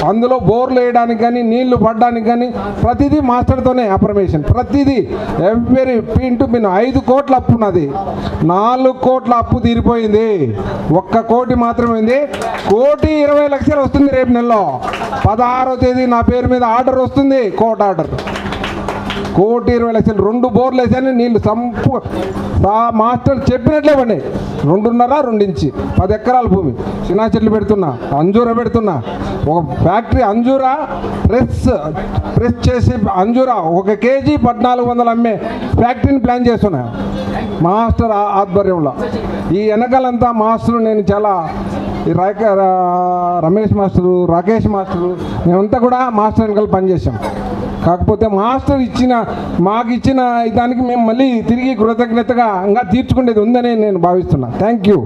అందులో బోర్లు వేయడానికి కానీ నీళ్లు పడడానికి కానీ ప్రతిదీ మాస్టర్తోనే అప్రమేషన్. ప్రతిదీ ఎవ్రీ పిన్ టు పిన్. 5 కోట్ల అప్పు ఉన్నది, 4 కోట్ల అప్పు తీరిపోయింది. 1 కోటి మాత్రమే ఉంది. 1,20,00,000 వస్తుంది రేపు నెలలో. 16వ తేదీ నా పేరు మీద ఆర్డర్ వస్తుంది, కోర్టు ఆర్డర్. 1,20,00,000. 2 బోర్లు వేసాను, నీళ్ళు మాస్టర్ చెప్పినట్లే పడి 2.5 2 ఇంచి 10 ఎకరాల భూమి. చిన్న చెట్లు పెడుతున్నా, అంజూరా పెడుతున్నా. ఒక ఫ్యాక్టరీ అంజూరా ప్రెస్ చేసి అంజూరా 1 కేజీ 1,400 అమ్మే ఫ్యాక్టరీని ప్లాన్ చేస్తున్నా మాస్టర్ ఆధ్వర్యంలో. ఈ వెనకాలంతా మాస్టరు, నేను చాలా రమేష్ మాస్టరు, రాకేష్ మాస్టరు, మేమంతా కూడా మాస్టర్ వెనకాల పనిచేసాం. కాకపోతే మాస్టర్ మాకు ఇచ్చిన దానికి మేము మళ్ళీ తిరిగి కృతజ్ఞతగా ఇంకా తీర్చుకునేది ఉందని నేను భావిస్తున్నా. Thank you.